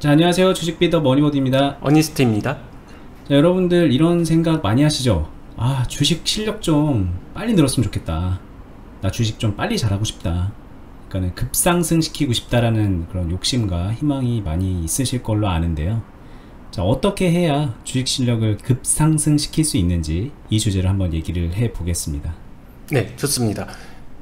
자, 안녕하세요. 주식비더 머니버드입니다. 어니스트입니다. 자, 여러분들 이런 생각 많이 하시죠? 아, 주식 실력 좀 빨리 늘었으면 좋겠다. 나 주식 좀 빨리 잘하고 싶다. 그러니까는 급상승 시키고 싶다라는 그런 욕심과 희망이 많이 있으실 걸로 아는데요. 자, 어떻게 해야 주식 실력을 급상승 시킬 수 있는지 이 주제를 한번 얘기를 해 보겠습니다. 네, 좋습니다.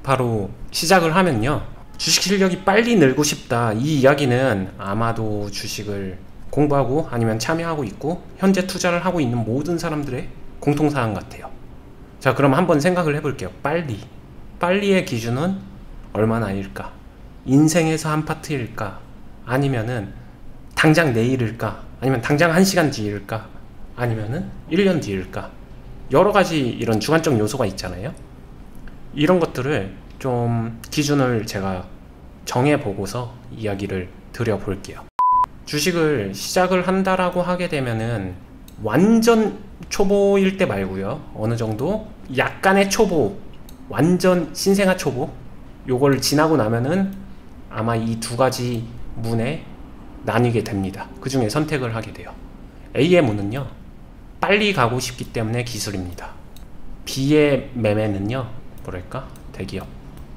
바로 시작을 하면요, 주식 실력이 빨리 늘고 싶다, 이 이야기는 아마도 주식을 공부하고 아니면 참여하고 있고 현재 투자를 하고 있는 모든 사람들의 공통사항 같아요. 자, 그럼 한번 생각을 해볼게요. 빨리의 기준은 얼마나일까? 인생에서 한 파트일까? 아니면은 당장 내일일까? 아니면 당장 1시간 뒤일까? 아니면은 1년 뒤일까? 여러가지 이런 주관적 요소가 있잖아요. 이런 것들을 좀 기준을 제가 정해보고서 이야기를 드려볼게요. 주식을 시작을 한다라고 하게 되면은 완전 초보일 때 말고요, 어느 정도 약간의 초보, 완전 신생아 초보, 요걸 지나고 나면은 아마 이 두 가지 문에 나뉘게 됩니다. 그 중에 선택을 하게 돼요. A의 문은요, 빨리 가고 싶기 때문에 기술입니다. B의 매매는요, 뭐랄까, 대기업.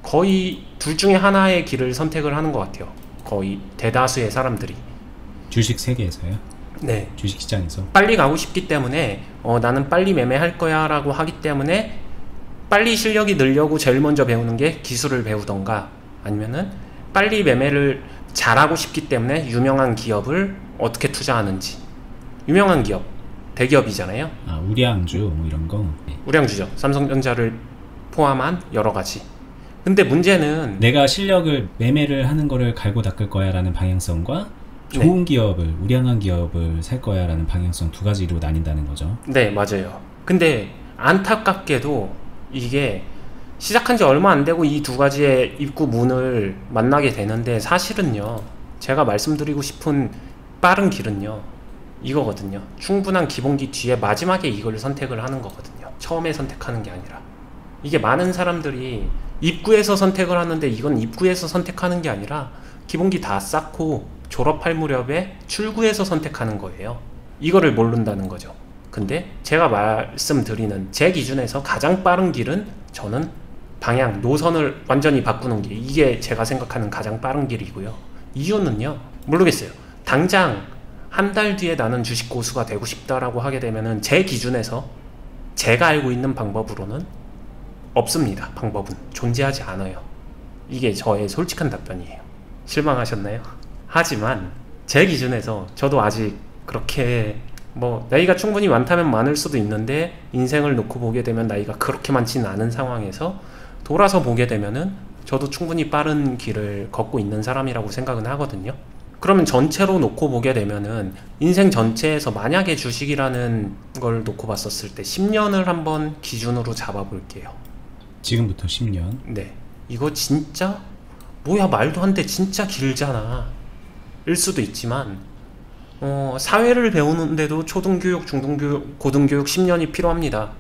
거의 둘 중에 하나의 길을 선택을 하는 것 같아요. 거의 대다수의 사람들이. 주식 세계에서요? 네. 주식시장에서? 빨리 가고 싶기 때문에 나는 빨리 매매할 거야 라고 하기 때문에 빨리 실력이 늘려고 제일 먼저 배우는 게 기술을 배우던가, 아니면은 빨리 매매를 잘하고 싶기 때문에 유명한 기업을 어떻게 투자하는지. 유명한 기업, 대기업이잖아요. 아, 우량주 뭐 이런 거. 네. 우량주죠. 삼성전자를 포함한 여러 가지. 근데 문제는 내가 실력을 매매를 하는 거를 갈고 닦을 거야 라는 방향성과 좋은 기업을, 우량한 기업을 살 거야 라는 방향성 두 가지로 나뉜다는 거죠. 네, 맞아요. 근데 안타깝게도 이게 시작한 지 얼마 안 되고 이 두 가지의 입구 문을 만나게 되는데, 사실은요, 제가 말씀드리고 싶은 빠른 길은요, 이거거든요. 충분한 기본기 뒤에 마지막에 이걸 선택을 하는 거거든요. 처음에 선택하는 게 아니라. 이게 많은 사람들이 입구에서 선택을 하는데, 이건 입구에서 선택하는 게 아니라 기본기 다 쌓고 졸업할 무렵에 출구에서 선택하는 거예요. 이거를 모른다는 거죠. 근데 제가 말씀드리는 제 기준에서 가장 빠른 길은, 저는 방향, 노선을 완전히 바꾸는 게, 이게 제가 생각하는 가장 빠른 길이고요. 이유는요, 모르겠어요. 당장 한 달 뒤에 나는 주식 고수가 되고 싶다라고 하게 되면은 제 기준에서 제가 알고 있는 방법으로는 없습니다. 방법은 존재하지 않아요. 이게 저의 솔직한 답변이에요. 실망하셨나요? 하지만 제 기준에서 저도 아직 그렇게 나이가 충분히 많다면 많을 수도 있는데, 인생을 놓고 보게 되면 나이가 그렇게 많지는 않은 상황에서 돌아서 보게 되면은 저도 충분히 빠른 길을 걷고 있는 사람이라고 생각은 하거든요. 그러면 전체로 놓고 보게 되면은, 인생 전체에서 만약에 주식이라는 걸 놓고 봤었을 때 10년을 한번 기준으로 잡아 볼게요. 지금부터 10년? 네. 이거 진짜 뭐야, 말도 안 돼, 진짜 길잖아 일 수도 있지만, 사회를 배우는데도 초등교육, 중등교육, 고등교육 10년이 필요합니다.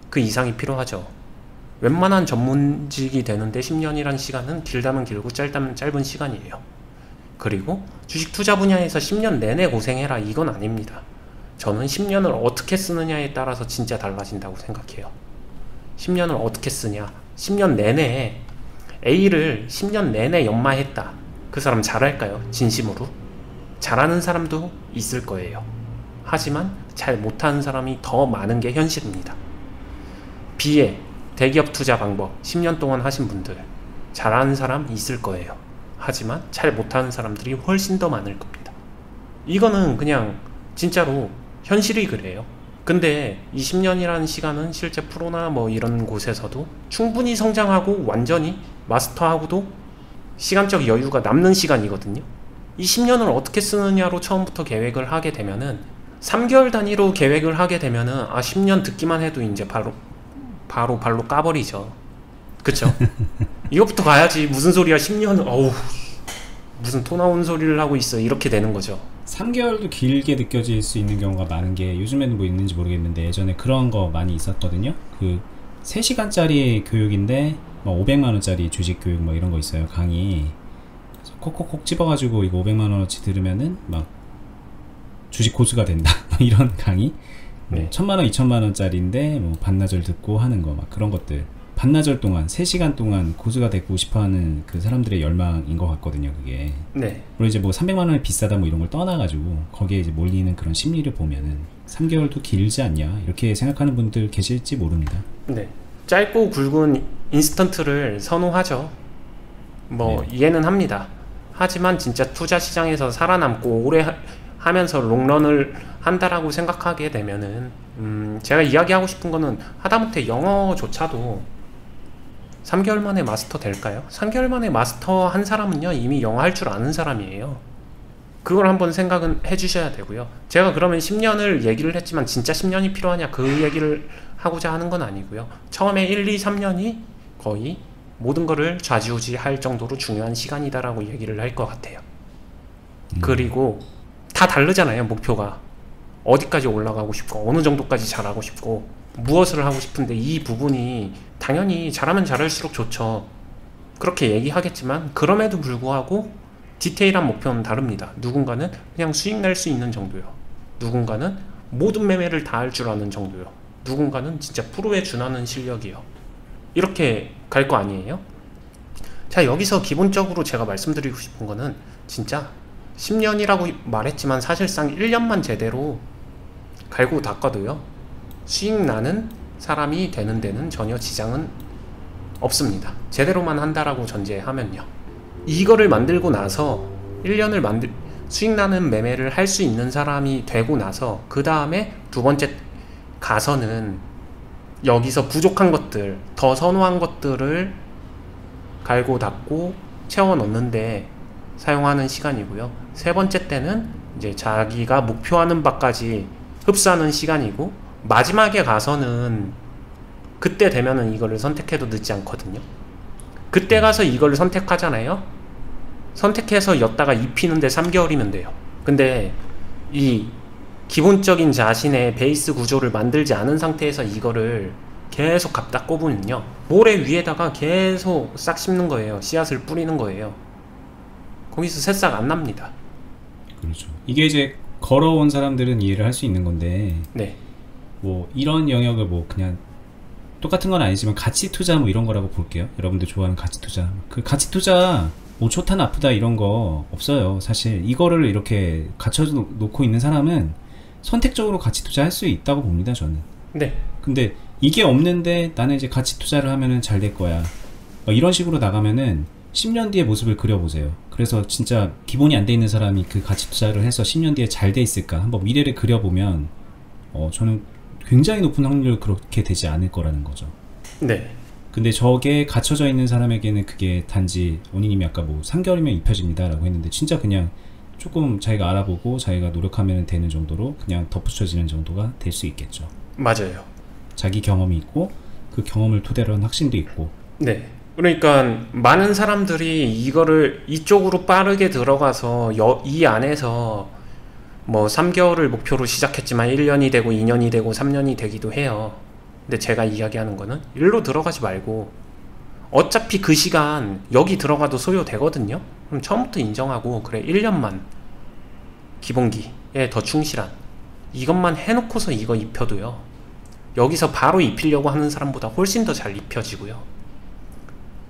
그 이상이 필요하죠. 웬만한 전문직이 되는데 10년이란 시간은 길다면 길고 짧다면 짧은 시간이에요. 그리고 주식 투자 분야에서 10년 내내 고생해라, 이건 아닙니다. 저는 10년을 어떻게 쓰느냐에 따라서 진짜 달라진다고 생각해요. 10년을 어떻게 쓰냐, 10년 내내 A를 10년 내내 연마했다, 그 사람 잘할까요? 진심으로? 잘하는 사람도 있을 거예요. 하지만 잘 못하는 사람이 더 많은 게 현실입니다. B의 대기업 투자 방법 10년 동안 하신 분들, 잘하는 사람 있을 거예요. 하지만 잘 못하는 사람들이 훨씬 더 많을 겁니다. 이거는 그냥 진짜로 현실이 그래요. 근데 20년이라는 시간은 실제 프로나 이런 곳에서도 충분히 성장하고 완전히 마스터하고도 시간적 여유가 남는 시간이거든요. 이 10년을 어떻게 쓰느냐로 처음부터 계획을 하게 되면은, 3개월 단위로 계획을 하게 되면은 10년 듣기만 해도 이제 바로 발로 까버리죠. 그쵸? 이것부터 가야지, 무슨 소리야 10년은, 어우 무슨 토 나온 소리를 하고 있어, 이렇게 되는 거죠. 3개월도 길게 느껴질 수 있는 경우가 많은 게, 요즘에는 뭐 있는지 모르겠는데 예전에 그런 거 많이 있었거든요. 그 3시간짜리 교육인데 500만원짜리 주식 교육 이런 거 있어요, 강의. 콕콕콕 집어가지고 이거 500만원어치 들으면은 막 주식 고수가 된다 이런 강의. 네. 1000만원 2000만원짜리인데 뭐 반나절 듣고 하는 거 막 그런 것들, 반나절 동안 3시간 동안 고수가 되고 싶어하는 그 사람들의 열망인 것 같거든요, 그게. 네. 물론 이제 뭐 300만원이 비싸다 뭐 이런 걸 떠나가지고 거기에 이제 몰리는 그런 심리를 보면은 3개월도 길지 않냐 이렇게 생각하는 분들 계실지 모릅니다. 네. 짧고 굵은 인스턴트를 선호하죠. 뭐 네. 이해는 합니다. 하지만 진짜 투자 시장에서 살아남고 오래 하면서 롱런을 한다라고 생각하게 되면은 제가 이야기하고 싶은 거는 하다못해 영어조차도 3개월 만에 마스터 될까요? 3개월 만에 마스터 한 사람은요 이미 영어 할 줄 아는 사람이에요. 그걸 한번 생각은 해주셔야 되고요. 제가 그러면 10년을 얘기를 했지만 진짜 10년이 필요하냐 그 얘기를 하고자 하는 건 아니고요. 처음에 1, 2, 3년이 거의 모든 거를 좌지우지할 정도로 중요한 시간이다라고 얘기를 할 것 같아요. 그리고 다 다르잖아요, 목표가. 어디까지 올라가고 싶고 어느 정도까지 잘하고 싶고 무엇을 하고 싶은데, 이 부분이 당연히 잘하면 잘할수록 좋죠. 그렇게 얘기하겠지만 그럼에도 불구하고 디테일한 목표는 다릅니다. 누군가는 그냥 수익 낼 수 있는 정도요, 누군가는 모든 매매를 다 할 줄 아는 정도요, 누군가는 진짜 프로에 준하는 실력이요. 이렇게 갈 거 아니에요? 자, 여기서 기본적으로 제가 말씀드리고 싶은 거는 진짜 10년이라고 말했지만 사실상 1년만 제대로 갈고 닦아도요 수익 나는 사람이 되는 데는 전혀 지장은 없습니다. 제대로만 한다라고 전제하면요. 이거를 만들고 나서 1년을 수익 나는 매매를 할 수 있는 사람이 되고 나서 그 다음에 두 번째 가서는 여기서 부족한 것들, 더 선호한 것들을 갈고 닦고 채워 넣는데 사용하는 시간이고요. 세 번째 때는 이제 자기가 목표하는 바까지 흡수하는 시간이고, 마지막에 가서는 그때 되면은 이거를 선택해도 늦지 않거든요. 그때 가서 이걸 선택하잖아요. 선택해서 였다가 입히는데 3개월이면 돼요. 근데 이 기본적인 자신의 베이스 구조를 만들지 않은 상태에서 이거를 계속 갖다 꼽으면요 모래 위에다가 계속 싹 심는 거예요. 씨앗을 뿌리는 거예요. 거기서 새싹 안 납니다. 그렇죠. 이게 이제 걸어온 사람들은 이해를 할 수 있는 건데, 네. 뭐 이런 영역을 뭐 그냥 똑같은 건 아니지만 가치 투자 뭐 이런 거라고 볼게요. 여러분들 좋아하는 가치 투자. 그 가치 투자 뭐 좋다 나쁘다 이런 거 없어요. 사실 이거를 이렇게 갖춰 놓고 있는 사람은 선택적으로 가치 투자할 수 있다고 봅니다, 저는. 네. 근데 이게 없는데 나는 이제 가치 투자를 하면은 잘 될 거야, 이런 식으로 나가면은 10년 뒤의 모습을 그려보세요. 그래서 진짜 기본이 안 돼 있는 사람이 그 가치 투자를 해서 10년 뒤에 잘 돼 있을까 한번 미래를 그려보면 저는 굉장히 높은 확률로 그렇게 되지 않을 거라는 거죠. 네. 근데 저게 갖춰져 있는 사람에게는 그게 단지 원희님이 아까 뭐 3개월이면 입혀집니다 라고 했는데, 진짜 그냥 조금 자기가 알아보고 자기가 노력하면 되는 정도로 그냥 덧붙여지는 정도가 될 수 있겠죠. 맞아요. 자기 경험이 있고 그 경험을 토대로 한 확신도 있고. 네. 그러니까 많은 사람들이 이거를 이쪽으로 빠르게 들어가서 이 안에서 뭐 3개월을 목표로 시작했지만 1년이 되고 2년이 되고 3년이 되기도 해요. 근데 제가 이야기하는 거는 일로 들어가지 말고 어차피 그 시간 여기 들어가도 소요되거든요. 그럼 처음부터 인정하고 그래 1년만 기본기에 더 충실한 이것만 해놓고서 이거 입혀도요 여기서 바로 입히려고 하는 사람보다 훨씬 더 잘 입혀지고요.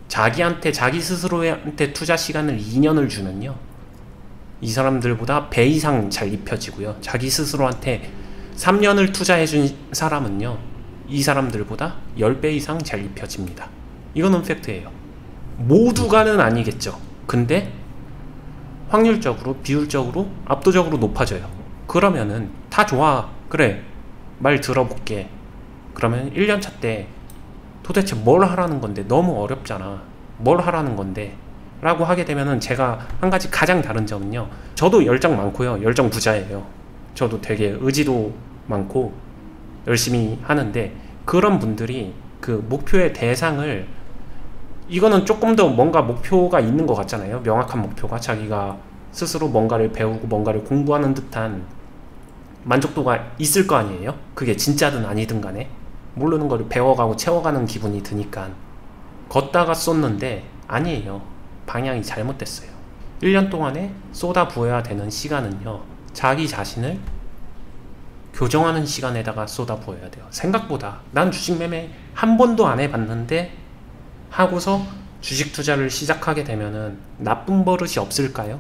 자기한테, 자기 스스로한테 투자 시간을 2년을 주면요 이 사람들보다 배 이상 잘 입혀지고요. 자기 스스로한테 3년을 투자해준 사람은요 이 사람들보다 10배 이상 잘 입혀집니다. 이거는 팩트예요. 모두가는 아니겠죠. 근데 확률적으로, 비율적으로, 압도적으로 높아져요. 그러면은 다 좋아, 그래 말 들어볼게. 그러면 1년차 때 도대체 뭘 하라는 건데, 너무 어렵잖아, 뭘 하라는 건데 라고 하게 되면은, 제가 한 가지 가장 다른 점은요, 저도 열정 많고요, 열정 부자예요. 저도 되게 의지도 많고 열심히 하는데, 그런 분들이 그 목표의 대상을, 이거는 조금 더 뭔가 목표가 있는 것 같잖아요. 명확한 목표가, 자기가 스스로 뭔가를 배우고 뭔가를 공부하는 듯한 만족도가 있을 거 아니에요. 그게 진짜든 아니든 간에 모르는 거를 배워가고 채워가는 기분이 드니까 걷다가 쏟는데, 아니에요, 방향이 잘못됐어요. 1년 동안에 쏟아 부어야 되는 시간은요, 자기 자신을 교정하는 시간에다가 쏟아 부어야 돼요. 생각보다 난 주식 매매 한 번도 안 해봤는데 하고서 주식 투자를 시작하게 되면은 나쁜 버릇이 없을까요?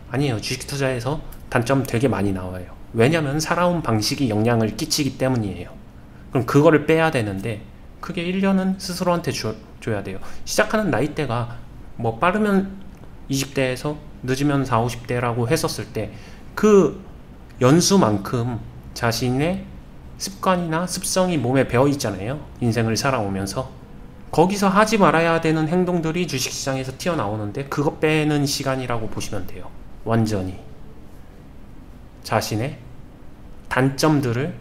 아니에요. 주식 투자에서 단점 되게 많이 나와요. 왜냐면 살아온 방식이 영향을 끼치기 때문이에요. 그럼 그거를 빼야 되는데 그게 1년은 스스로한테 줘야 돼요. 시작하는 나이대가 뭐 빠르면 20대에서 늦으면 40, 50대라고 했었을 때 그 연수만큼 자신의 습관이나 습성이 몸에 배어 있잖아요. 인생을 살아오면서. 거기서 하지 말아야 되는 행동들이 주식시장에서 튀어나오는데 그거 빼는 시간이라고 보시면 돼요. 완전히. 자신의 단점들을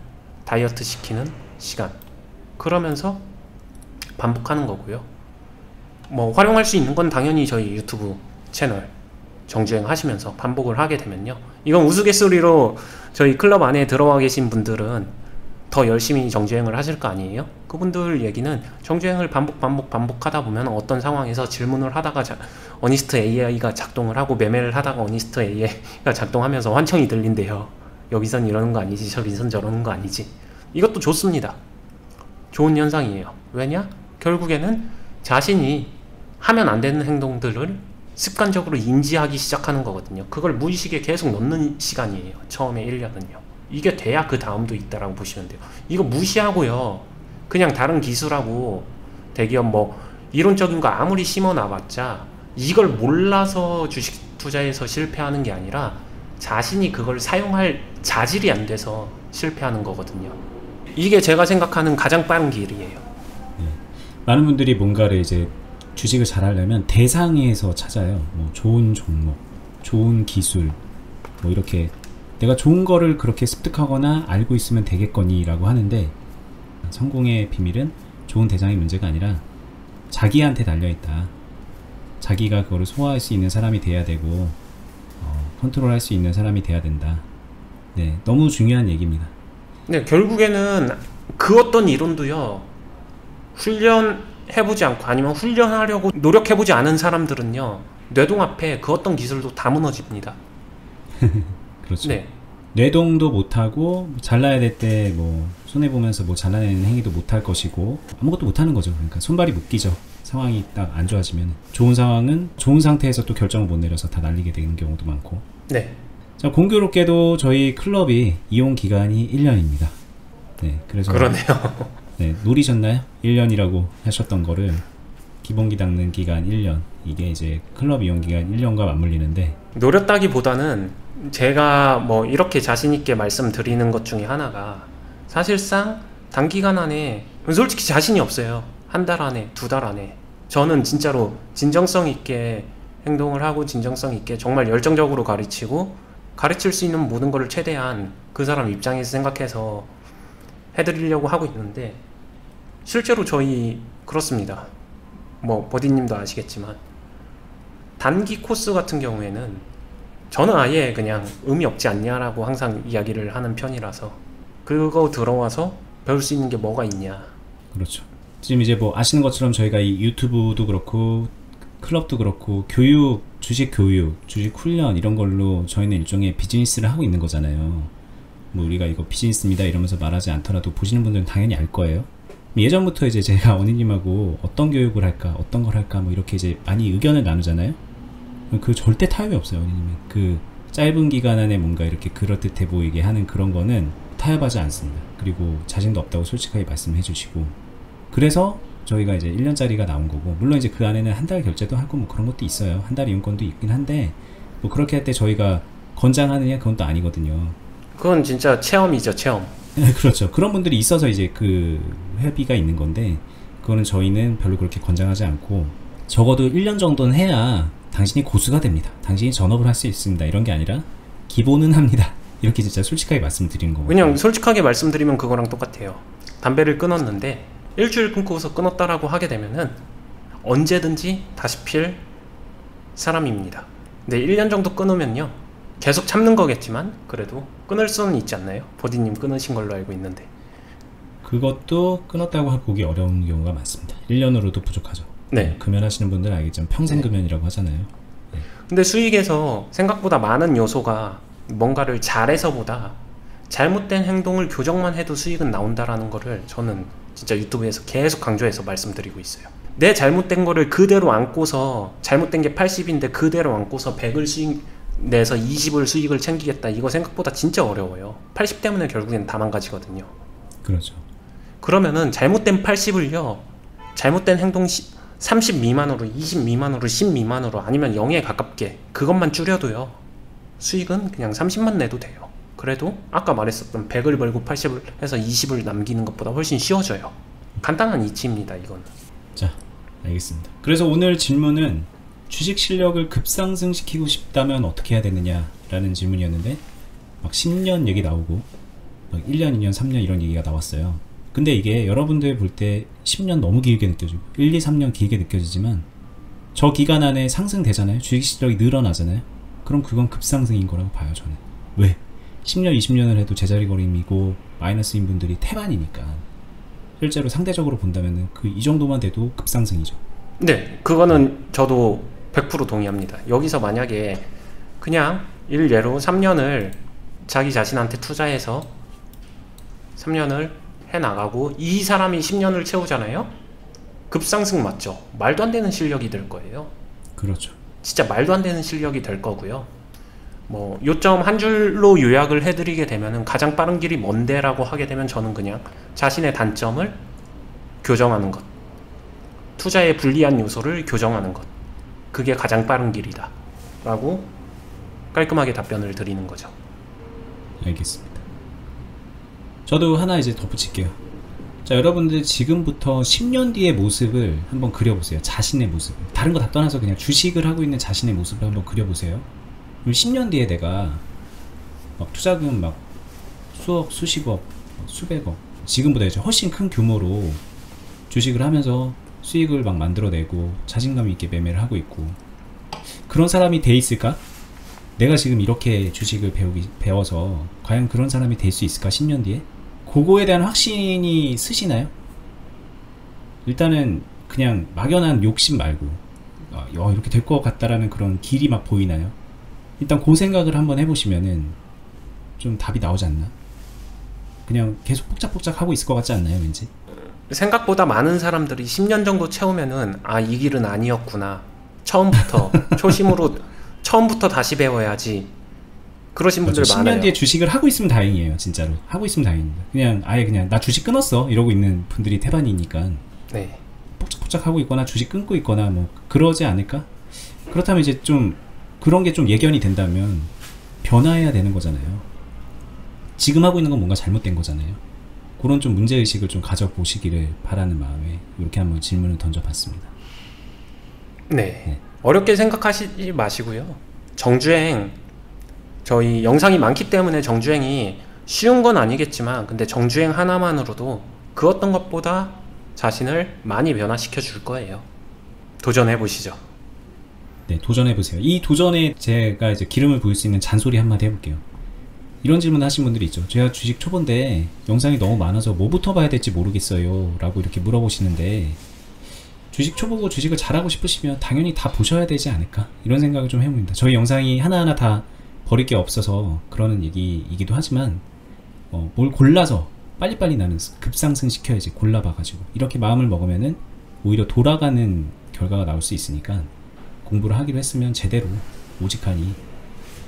다이어트 시키는 시간. 그러면서 반복하는 거고요. 뭐 활용할 수 있는 건 당연히 저희 유튜브 채널 정주행 하시면서 반복을 하게 되면요, 이건 우스갯소리로 저희 클럽 안에 들어와 계신 분들은 더 열심히 정주행을 하실 거 아니에요? 그분들 얘기는 정주행을 반복하다 보면 어떤 상황에서 질문을 하다가 어니스트 AI가 작동을 하고 매매를 하다가 어니스트 AI가 작동하면서 환청이 들린대요. 여기선 이러는 거 아니지, 저기선 저러는 거 아니지. 이것도 좋습니다. 좋은 현상이에요. 왜냐? 결국에는 자신이 하면 안 되는 행동들을 습관적으로 인지하기 시작하는 거거든요. 그걸 무의식에 계속 넣는 시간이에요. 처음에 1년은요. 이게 돼야 그 다음도 있다라고 보시면 돼요. 이거 무시하고요, 그냥 다른 기술하고 대기업 뭐 이론적인 거 아무리 심어 놔봤자 이걸 몰라서 주식 투자에서 실패하는 게 아니라 자신이 그걸 사용할 자질이 안 돼서 실패하는 거거든요. 이게 제가 생각하는 가장 빠른 길이에요. 많은 분들이 뭔가를 이제 주식을 잘 하려면 대상에서 찾아요. 뭐 좋은 종목, 좋은 기술, 뭐 이렇게 내가 좋은 거를 그렇게 습득하거나 알고 있으면 되겠거니 라고 하는데, 성공의 비밀은 좋은 대상의 문제가 아니라 자기한테 달려있다. 자기가 그거를 소화할 수 있는 사람이 돼야 되고, 컨트롤 할 수 있는 사람이 돼야 된다. 네, 너무 중요한 얘기입니다. 네, 결국에는 그 어떤 이론도요, 훈련해보지 않고 아니면 훈련하려고 노력해보지 않은 사람들은요, 뇌동 앞에 그 어떤 기술도 다 무너집니다. 그렇죠. 네. 뇌동도 못하고 잘라야 될 때 뭐 손해보면서 뭐 잘라내는 행위도 못할 것이고 아무것도 못하는 거죠. 그러니까 손발이 묶이죠. 상황이 딱 안 좋아지면. 좋은 상황은 좋은 상태에서 또 결정을 못 내려서 다 날리게 되는 경우도 많고. 네. 자, 공교롭게도 저희 클럽이 이용 기간이 1년입니다. 네, 그래서 그러네요. 네, 노리셨나요? 1년이라고 하셨던 거를 기본기 닦는 기간 1년, 이게 이제 클럽 이용 기간 1년과 맞물리는데, 노렸다기보다는 제가 뭐 이렇게 자신있게 말씀드리는 것 중에 하나가 사실상 단기간 안에 솔직히 자신이 없어요. 한 달 안에, 2달 안에. 저는 진짜로 진정성 있게 행동을 하고 진정성 있게 정말 열정적으로 가르치고 가르칠 수 있는 모든 것을 최대한 그 사람 입장에서 생각해서 해드리려고 하고 있는데, 실제로 저희 그렇습니다. 뭐 버디님도 아시겠지만 단기 코스 같은 경우에는 저는 아예 그냥 의미 없지 않냐라고 항상 이야기를 하는 편이라서, 그거 들어와서 배울 수 있는 게 뭐가 있냐. 그렇죠. 지금 이제 뭐 아시는 것처럼 저희가 이 유튜브도 그렇고 클럽도 그렇고 교육, 주식 교육, 주식 훈련 이런 걸로 저희는 일종의 비즈니스를 하고 있는 거잖아요. 뭐 우리가 이거 비즈니스입니다 이러면서 말하지 않더라도 보시는 분들은 당연히 알 거예요. 예전부터 이제 제가 원희님하고 어떤 교육을 할까, 어떤 걸 할까 뭐 이렇게 이제 많이 의견을 나누잖아요. 그 절대 타협이 없어요, 원희님은. 그 짧은 기간 안에 뭔가 이렇게 그럴듯해 보이게 하는 그런 거는 타협하지 않습니다. 그리고 자신도 없다고 솔직하게 말씀해 주시고, 그래서 저희가 이제 1년짜리가 나온 거고, 물론 이제 그 안에는 한 달 결제도 하고 뭐 그런 것도 있어요. 한 달 이용권도 있긴 한데, 뭐 그렇게 할 때 저희가 권장하느냐 그건 또 아니거든요. 그건 진짜 체험이죠, 체험. 그렇죠. 그런 분들이 있어서 이제 그 회비가 있는 건데, 그거는 저희는 별로 그렇게 권장하지 않고, 적어도 1년 정도는 해야 당신이 고수가 됩니다. 당신이 전업을 할 수 있습니다. 이런 게 아니라 기본은 합니다. 이렇게 진짜 솔직하게 말씀드리는 거고. 그냥 솔직하게 말씀드리면 그거랑 똑같아요. 담배를 끊었는데 일주일 끊고서 끊었다라고 하게 되면은 언제든지 다시 필 사람입니다. 근데 1년 정도 끊으면요, 계속 참는 거겠지만 그래도 끊을 수는 있지 않나요? 버디님 끊으신 걸로 알고 있는데. 그것도 끊었다고 보기 어려운 경우가 많습니다. 1년으로도 부족하죠. 네. 금연하시는 분들은 알겠지만 평생 금연이라고 하잖아요. 네. 근데 수익에서 생각보다 많은 요소가 뭔가를 잘해서보다 잘못된 행동을 교정만 해도 수익은 나온다라는 거를 저는 진짜 유튜브에서 계속 강조해서 말씀드리고 있어요. 내 잘못된 거를 그대로 안고서, 잘못된 게 80인데 그대로 안고서 100을 수익 내서 20을 수익을 챙기겠다, 이거 생각보다 진짜 어려워요. 80 때문에 결국엔 다 망가지거든요. 그렇죠. 그러면은 잘못된 80을요, 잘못된 행동 30 미만으로, 20 미만으로, 10 미만으로, 아니면 0에 가깝게 그것만 줄여도요, 수익은 그냥 30만 내도 돼요. 그래도 아까 말했었던 100을 벌고 80을 해서 20을 남기는 것보다 훨씬 쉬워져요. 간단한 이치입니다, 이거는. 자, 알겠습니다. 그래서 오늘 질문은 주식 실력을 급상승시키고 싶다면 어떻게 해야 되느냐라는 질문이었는데, 막 10년 얘기 나오고 막 1년, 2년, 3년 이런 얘기가 나왔어요. 근데 이게 여러분들 볼 때 10년 너무 길게 느껴지고 1, 2, 3년 길게 느껴지지만, 저 기간 안에 상승되잖아요. 주식 실력이 늘어나잖아요. 그럼 그건 급상승인 거라고 봐요, 저는. 왜? 10년, 20년을 해도 제자리걸음이고 마이너스인 분들이 태반이니까. 실제로 상대적으로 본다면 이 정도만 돼도 급상승이죠. 네, 그거는 저도 100% 동의합니다. 여기서 만약에 그냥 일례로 3년을 자기 자신한테 투자해서 3년을 해나가고 이 사람이 10년을 채우잖아요? 급상승 맞죠? 말도 안 되는 실력이 될 거예요. 그렇죠. 진짜 말도 안 되는 실력이 될 거고요. 뭐 요점 한 줄로 요약을 해드리게 되면은, 가장 빠른 길이 뭔데? 라고 하게 되면 저는 그냥 자신의 단점을 교정하는 것, 투자의 불리한 요소를 교정하는 것, 그게 가장 빠른 길이다 라고 깔끔하게 답변을 드리는 거죠. 알겠습니다. 저도 하나 이제 덧붙일게요. 자, 여러분들 지금부터 10년 뒤의 모습을 한번 그려보세요. 자신의 모습. 다른 거 다 떠나서 그냥 주식을 하고 있는 자신의 모습을 한번 그려보세요. 그럼 10년 뒤에 내가 막 투자금 막 수억, 수십억, 수백억, 지금보다 이제 훨씬 큰 규모로 주식을 하면서 수익을 막 만들어내고 자신감 있게 매매를 하고 있고, 그런 사람이 돼 있을까? 내가 지금 이렇게 주식을 배워서 과연 그런 사람이 될 수 있을까? 10년 뒤에? 그거에 대한 확신이 쓰시나요? 일단은 그냥 막연한 욕심 말고, 이렇게 될 것 같다라는 그런 길이 막 보이나요? 일단 그 생각을 한번 해보시면은 좀 답이 나오지 않나? 그냥 계속 폭작폭작 하고 있을 것 같지 않나요, 왠지? 생각보다 많은 사람들이 10년 정도 채우면은, 아, 이 길은 아니었구나, 처음부터 초심으로 처음부터 다시 배워야지, 그러신 분들 그렇죠. 많아요. 10년 뒤에 주식을 하고 있으면 다행이에요. 진짜로 하고 있으면 다행입니다. 그냥 아예 그냥 나 주식 끊었어 이러고 있는 분들이 태반이니까, 네, 폭작폭작 하고 있거나 주식 끊고 있거나 뭐 그러지 않을까? 그렇다면 이제 좀 그런 게 좀 예견이 된다면 변화해야 되는 거잖아요. 지금 하고 있는 건 뭔가 잘못된 거잖아요. 그런 좀 문제의식을 좀 가져보시기를 바라는 마음에 이렇게 한번 질문을 던져봤습니다. 네. 어렵게 생각하시지 마시고요. 정주행, 저희 영상이 많기 때문에 정주행이 쉬운 건 아니겠지만, 근데 정주행 하나만으로도 그 어떤 것보다 자신을 많이 변화시켜 줄 거예요. 도전해 보시죠. 네, 도전해보세요. 이 도전에 제가 이제 기름을 부을 수 있는 잔소리 한마디 해볼게요. 이런 질문 하신 분들이 있죠. 제가 주식 초보인데 영상이 너무 많아서 뭐부터 봐야 될지 모르겠어요 라고 이렇게 물어보시는데, 주식 초보고 주식을 잘하고 싶으시면 당연히 다 보셔야 되지 않을까, 이런 생각을 좀 해봅니다. 저희 영상이 하나하나 다 버릴 게 없어서 그러는 얘기이기도 하지만, 뭘 골라서 빨리빨리 나는 급상승 시켜야지, 골라봐가지고 이렇게 마음을 먹으면은 오히려 돌아가는 결과가 나올 수 있으니까, 공부를 하기로 했으면 제대로 오직하니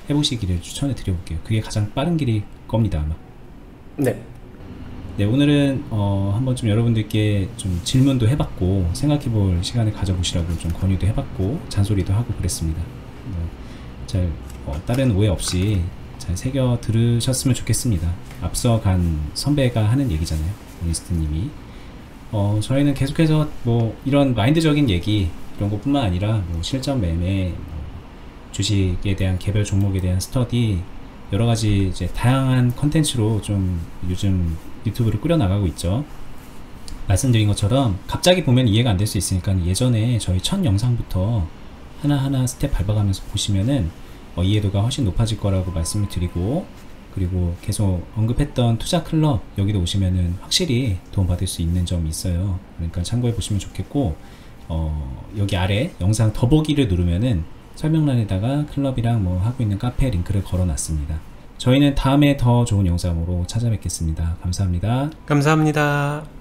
해보시기를 추천해 드려볼게요. 그게 가장 빠른 길일 겁니다, 아마. 네. 네, 오늘은 한번 좀 여러분들께 좀 질문도 해봤고 생각해볼 시간을 가져보시라고 좀 권유도 해봤고 잔소리도 하고 그랬습니다. 잘 다른 오해 없이 잘 새겨 들으셨으면 좋겠습니다. 앞서간 선배가 하는 얘기잖아요, 오니스트님이. 저희는 계속해서 뭐 이런 마인드적인 얘기 이런 것뿐만 아니라 뭐 실전 매매, 주식에 대한 개별 종목에 대한 스터디, 여러가지 이제 다양한 컨텐츠로 좀 요즘 유튜브를 꾸려나가고 있죠. 말씀드린 것처럼 갑자기 보면 이해가 안 될 수 있으니까 예전에 저희 첫 영상부터 하나하나 스텝 밟아가면서 보시면은 이해도가 훨씬 높아질 거라고 말씀을 드리고, 그리고 계속 언급했던 투자 클럽 여기도 오시면은 확실히 도움받을 수 있는 점이 있어요. 그러니까 참고해 보시면 좋겠고, 여기 아래 영상 더보기를 누르면은 설명란에다가 클럽이랑 뭐 하고 있는 카페 링크를 걸어 놨습니다. 저희는 다음에 더 좋은 영상으로 찾아뵙겠습니다. 감사합니다. 감사합니다.